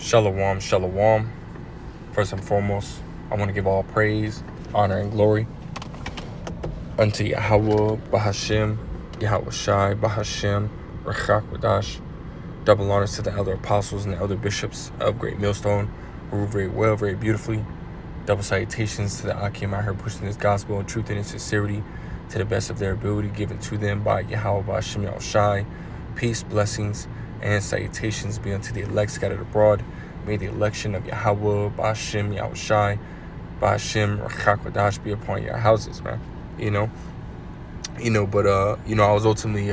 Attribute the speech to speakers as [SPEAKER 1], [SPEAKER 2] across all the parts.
[SPEAKER 1] Shalom, shalom. First and foremost, I want to give all praise, honor, and glory unto Yahweh, Bahashem, Yahweh Shai, Bahashem, Rachak Wadash. Double honors to the elder apostles and the elder bishops of Great Millstone, who rule very well, very beautifully. Double salutations to the Akim out here pushing this gospel in truth and in sincerity to the best of their ability, given to them by Yahweh, Bahashem, Yahweh Shai. Peace, blessings, and salutations be unto the elect scattered abroad. May the election of Yahweh, Bahashem, Yahweh Shai, Bahashem, Rachak Wadash be upon your houses, man. But I was ultimately,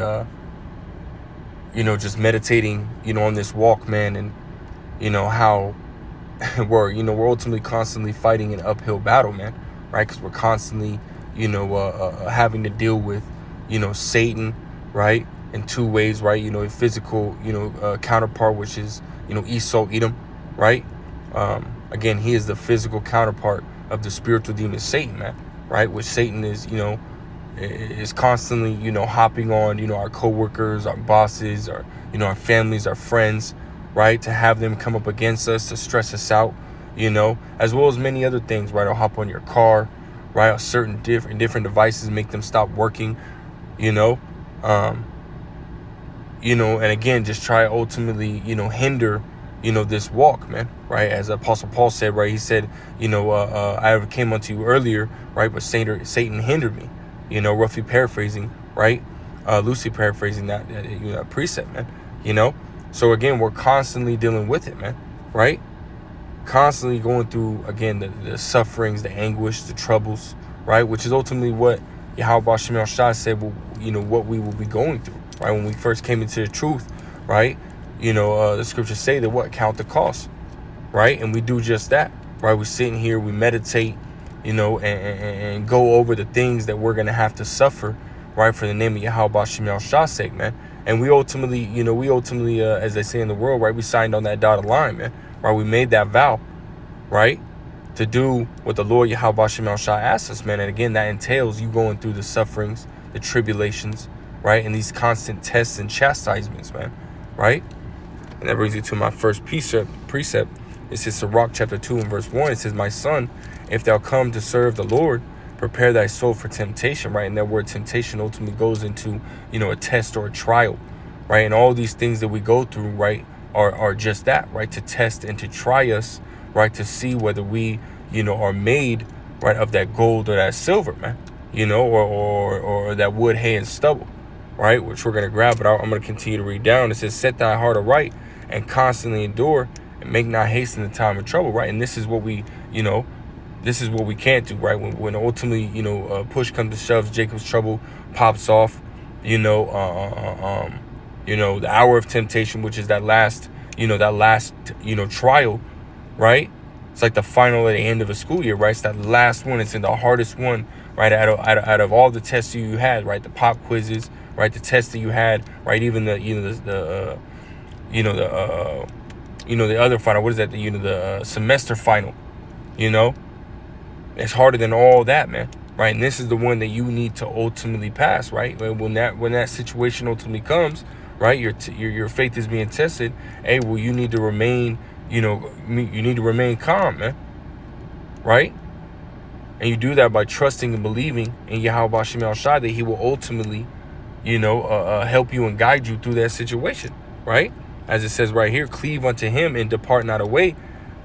[SPEAKER 1] just meditating, on this walk, man, and, how we're ultimately constantly fighting an uphill battle, man, right? Because we're constantly, having to deal with, Satan, right? In two ways, right? A physical, counterpart, which is, Esau, Edom, right? Again, he is the physical counterpart of the spiritual demon Satan, man, right? Which Satan is constantly, hopping on, our co-workers, our bosses, our families, our friends, right? To have them come up against us, to stress us out, as well as many other things, right? I'll hop on your car, right? Certain different devices, make them stop working, and again, just try ultimately, hinder, this walk, man, right? As Apostle Paul said, right? He said, I came unto you earlier, right? But Satan hindered me, roughly paraphrasing, right? Loosely paraphrasing that precept, man, So again, we're constantly dealing with it, man, right? Constantly going through, again, the sufferings, the anguish, the troubles, right? Which is ultimately what Yahweh Shem Shai said, what we will be going through, right? When we first came into the truth, right? The scriptures say that count the cost, right? And we do just that, right? We're sitting here, we meditate, and go over the things that we're going to have to suffer, right? For the name of Yahweh Shem Shai's sake, man. And we ultimately, as they say in the world, right? We signed on that dotted line, man, right? We made that vow, right? To do what the Lord Yahweh Shem Shai asked us, man. And again, that entails you going through the sufferings, the tribulations, right? And these constant tests and chastisements, man, right? And that brings you to my first precept. It says Sirach chapter 2 and verse 1. It says, my son, if thou come to serve the Lord, prepare thy soul for temptation, right? And that word temptation ultimately goes into, a test or a trial, right? And all these things that we go through, right, are just that, right? To test and to try us, right? To see whether we, are made, right, of that gold or that silver, man, or that wood, hay, and stubble, right? Which we're going to grab, but I'm going to continue to read down. It says, set thy heart aright and constantly endure and make not haste in the time of trouble, right? And this is what we, this is what we can't do, right? When ultimately, push comes to shove, Jacob's trouble pops off, the hour of temptation, which is that last trial, right? It's like the final at the end of a school year, right? It's that last one. It's in the hardest one, right? Out of all the tests you had, right? The pop quizzes, right? The tests that you had, right? Even the other final. What is that? The semester final. It's harder than all that, man, right? And this is the one that you need to ultimately pass, right? When that situation ultimately comes, right? Your faith is being tested. Hey, well, you need to remain, you need to remain calm, man, right? And you do that by trusting and believing in Yahweh Shem Shai that He will ultimately, help you and guide you through that situation, right? As it says right here, cleave unto Him and depart not away,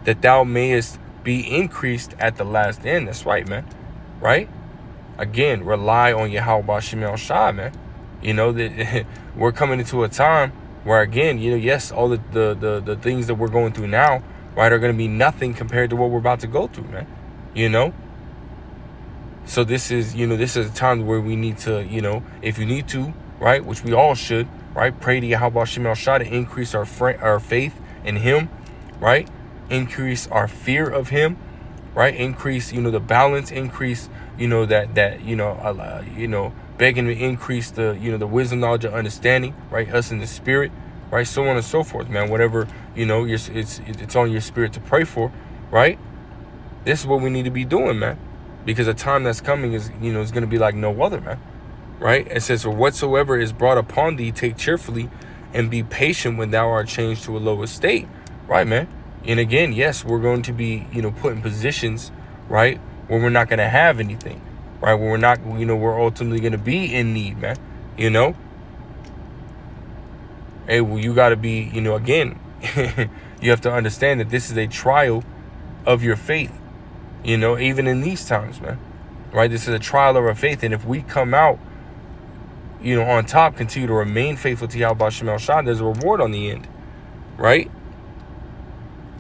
[SPEAKER 1] that thou mayest be increased at the last end. That's right, man, right? Again, rely on Yahweh Shem Shai, man. That we're coming into a time where, again, yes, all the things that we're going through now, right, are going to be nothing compared to what we're about to go through, man. So this is a time where we need to, if you need to, right, which we all should, right, pray to Yahweh Shem Shai to increase our faith in Him, right, increase our fear of Him, right, increase, the balance, increase, begging to increase the wisdom, knowledge, and understanding, right, us in the spirit, right, so on and so forth, man. Whatever, it's on your spirit to pray for, right? This is what we need to be doing, man, because the time that's coming is, is going to be like no other, man, right? It says, for whatsoever is brought upon thee, take cheerfully and be patient when thou art changed to a lower state, right, man? And again, yes, we're going to be, put in positions, right, where we're not going to have anything, right, where we're not, we're ultimately going to be in need, man, Hey, well, you got to be, again, you have to understand that this is a trial of your faith, even in these times, man, right? This is a trial of our faith. And if we come out, on top, continue to remain faithful to Yahweh Shem El Shah, there's a reward on the end, right?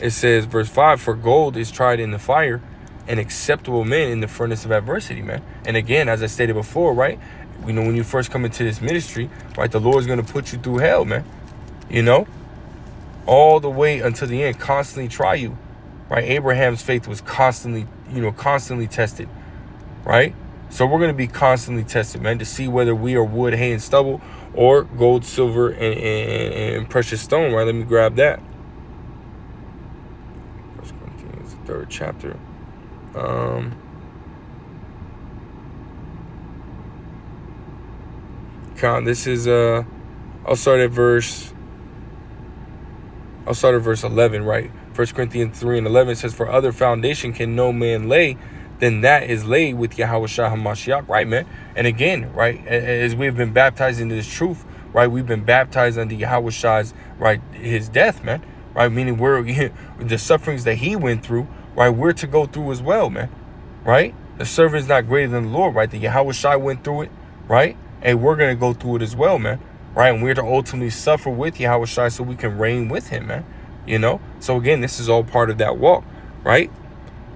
[SPEAKER 1] It says, verse 5, for gold is tried in the fire, and acceptable men in the furnace of adversity, man. And again, as I stated before, right, when you first come into this ministry, right, the Lord's going to put you through hell, man, all the way until the end, constantly try you, right? Abraham's faith was constantly tested, right? So we're going to be constantly tested, man, to see whether we are wood, hay, and stubble, or gold, silver, and precious stone, right? Let me grab that. 1 Corinthians, the 3rd chapter. This is, I'll start at verse 11, right? 1 Corinthians 3:11 says, for other foundation can no man lay than that is laid with Yahushua HaMashiach, right, man? And again, right, as we've been baptized into this truth, right, we've been baptized under Yahushua's, right, his death, man, right, meaning we're the sufferings that he went through, right, we're to go through as well, man, right? The servant is not greater than the Lord, right? The Yahushua went through it, right? And we're going to go through it as well, man, right? And we're to ultimately suffer with Yahushua so we can reign with him, man, So again, this is all part of that walk, right?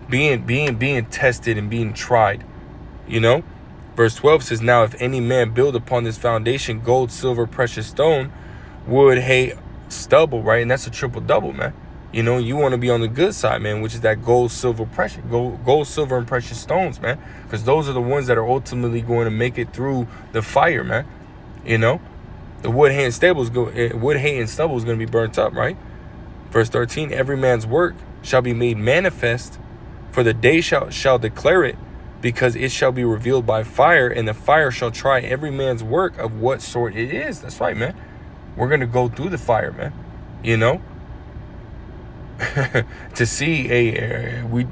[SPEAKER 1] Being tested and being tried, Verse 12 says, now if any man build upon this foundation gold, silver, precious stone, wood, hay, stubble, right? And that's a triple double, man. You want to be on the good side, man, which is that gold, silver, silver, and precious stones, man, because those are the ones that are ultimately going to make it through the fire, man. The wood, hay, and stubble is going to be burnt up, right? Verse 13, every man's work shall be made manifest, for the day shall declare it, because it shall be revealed by fire, and the fire shall try every man's work of what sort it is. That's right, man. We're going to go through the fire, man, to see,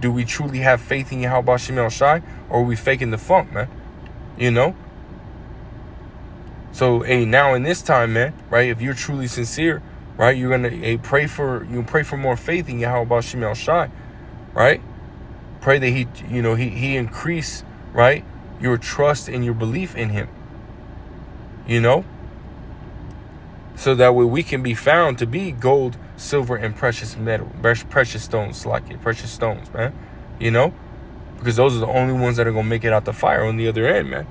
[SPEAKER 1] do we truly have faith in Yahweh Shem El Shai, or are we faking the funk, man? So, now in this time, man, right, if you're truly sincere, right, you're gonna pray for more faith in Yahweh Shem El Shai, right? Pray that he increase, right, your trust and your belief in him, so that way we can be found to be gold, silver, and precious stones, man, because those are the only ones that are going to make it out the fire on the other end, man,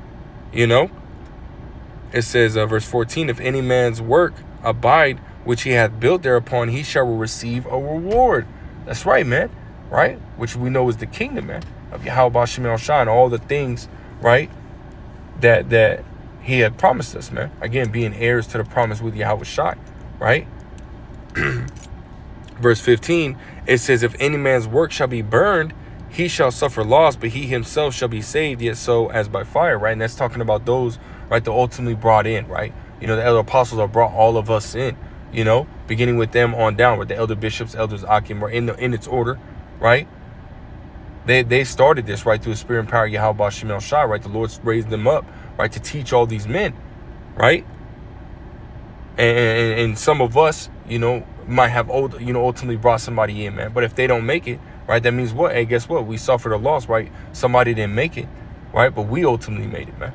[SPEAKER 1] It says, verse 14, if any man's work abide, which he hath built thereupon, he shall receive a reward. That's right, man, right? Which we know is the kingdom, man, of Yahweh Shem El Shai, and all the things, right, that he had promised us, man. Again, being heirs to the promise with Yahweh Shai, right? Verse 15, it says, if any man's work shall be burned, he shall suffer loss, but he himself shall be saved, yet so as by fire, right? And that's talking about those, right, that ultimately brought in, right? The elder apostles have brought all of us in, beginning with them on down, with the elder bishops, elders, Akim, right, in its order, right? They started this, right, through the spirit and power of Yahweh Shem El Shai, right? The Lord raised them up, right, to teach all these men, right? And some of us, might have ultimately brought somebody in, man. But if they don't make it, right, that means what? Hey, guess what? We suffered a loss, right? Somebody didn't make it, right? But we ultimately made it, man.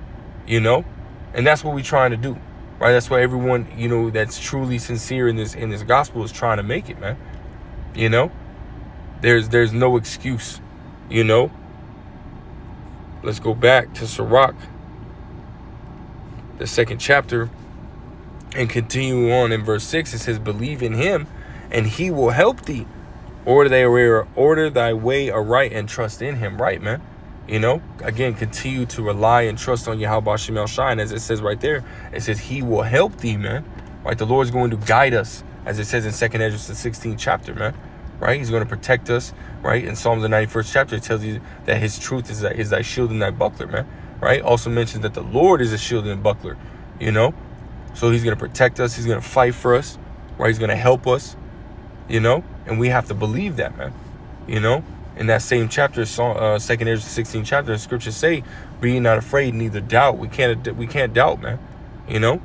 [SPEAKER 1] And that's what we're trying to do, right? That's why everyone, that's truly sincere in this gospel is trying to make it, man. There's no excuse, Let's go back to Sirach, the 2nd chapter, and continue on in verse 6. It says, believe in him, and he will help thee. Order thy way aright, and trust in him, right, man? Again, continue to rely and trust on Yahweh Shem El Shai. And as it says right there, it says he will help thee, man. Right? The Lord's going to guide us, as it says in 2nd Esdras, the 16th chapter, man. Right? He's going to protect us, right? In Psalms, the 91st chapter, it tells you that his truth is thy shield and thy buckler, man. Right? Also mentions that the Lord is a shield and buckler, So he's going to protect us. He's going to fight for us, right? He's going to help us, you know, and we have to believe that, man, you know. In that same chapter, 2 Ezra 16 chapter, the scriptures say, "Be ye not afraid, neither doubt." We can't doubt, man, you know.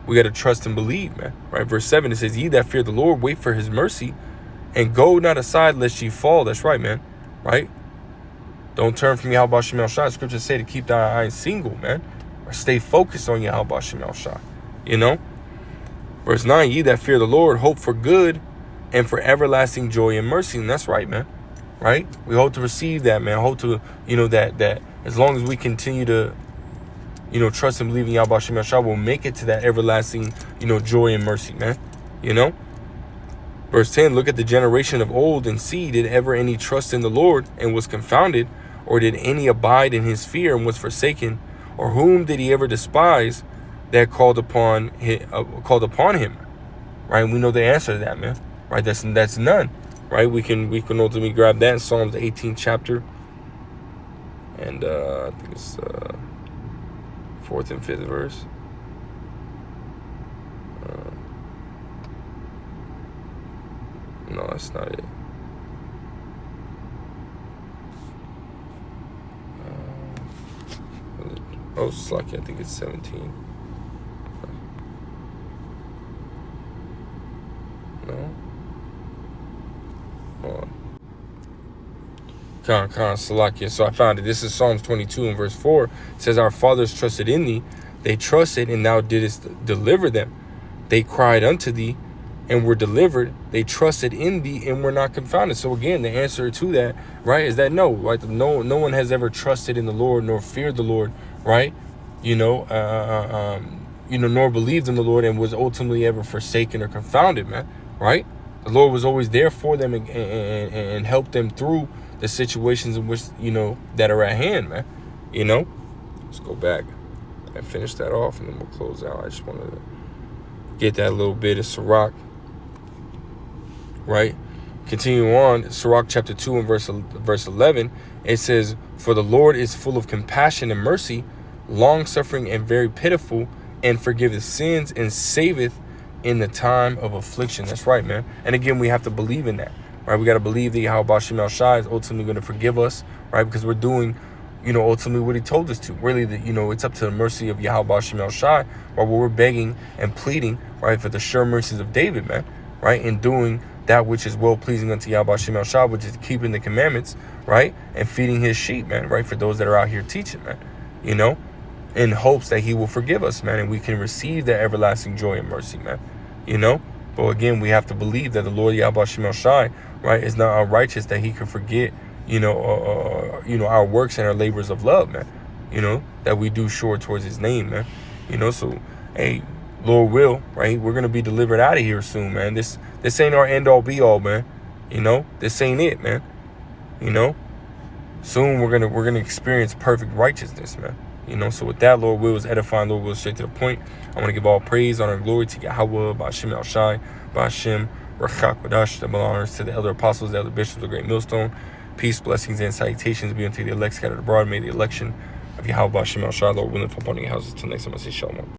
[SPEAKER 1] We got to trust and believe, man, right? Verse 7, it says, "Ye that fear the Lord, wait for his mercy, and go not aside lest ye fall." That's right, man, right? Don't turn from Yahweh Shem El Shai. Scriptures say to keep thy eyes single, man, or stay focused on Yahweh Shem El Shai, you know. Verse 9, "Ye that fear the Lord, hope for good and for everlasting joy and mercy." And that's right, man, right? We hope to receive that, man. Hope to, you know, that as long as we continue to, you know, trust and believe in Yahweh Shem El Shai, we'll make it to that everlasting, you know, joy and mercy, man, you know. Verse 10, "Look at the generation of old and see, did ever any trust in the Lord and was confounded? Or did any abide in his fear and was forsaken? Or whom did he ever despise that called upon him?" Right? And we know the answer to that, man. Right? That's none. Right? We can ultimately grab that in Psalms the 18th chapter. And I think it's 4th and 5th verse. No, that's not it. Oh, it's lucky. I think it's 17. No. Hold on. Salakia. So I found it. This is Psalms 22 and verse 4. It says, "Our fathers trusted in thee. They trusted, and thou didst deliver them. They cried unto thee, and were delivered. They trusted in thee, and were not confounded." So again, the answer to that, right, is that no, right? No one has ever trusted in the Lord nor feared the Lord, right? You know, nor believed in the Lord and was ultimately ever forsaken or confounded, man, right? The Lord was always there for them and helped them through the situations in which, you know, that are at hand, man, you know. Let's go back and finish that off, and then we'll close out. I just wanted to get that little bit of Sirach, right? Continue on, Sirach chapter 2 and verse 11, it says, "For the Lord is full of compassion and mercy, long-suffering and very pitiful, and forgiveth sins, and saveth in the time of affliction." That's right, man. And again, we have to believe in that, right? We got to believe that Yahweh Shem El Shai is ultimately going to forgive us, right? Because we're doing, you know, ultimately what he told us to. Really, that, you know, it's up to the mercy of Yahweh Shem El Shai, while we're begging and pleading, right, for the sure mercies of David, man, right? In doing that which is well-pleasing unto Yahweh Shem El Shai, which is keeping the commandments, right? And feeding his sheep, man, right? For those that are out here teaching, man, you know, in hopes that he will forgive us, man, and we can receive that everlasting joy and mercy, man, you know. But again, we have to believe that the Lord Yahweh Shem El Shai, right, is not unrighteous that he could forget, you know, our works and our labors of love, man, you know, that we do sure towards his name, man, you know. So, hey, Lord will, right, we're gonna be delivered out of here soon, man. This ain't our end all be all, man, you know. This ain't it, man, you know. Soon we're gonna experience perfect righteousness, man, you know. So with that, Lord will is edifying. Lord will is straight to the point. I want to give all praise, honor, and glory to Yahweh, Ba'ashem El Shai, Ba'ashem Rachak Wadash, double honors to the elder apostles, the elder bishops, the great millstone. Peace, blessings, and salutations be unto the elect scattered abroad. May the election of Yahweh Ba'ashem El Shai, Lord willing, upon your houses. Till next time, I say shalom.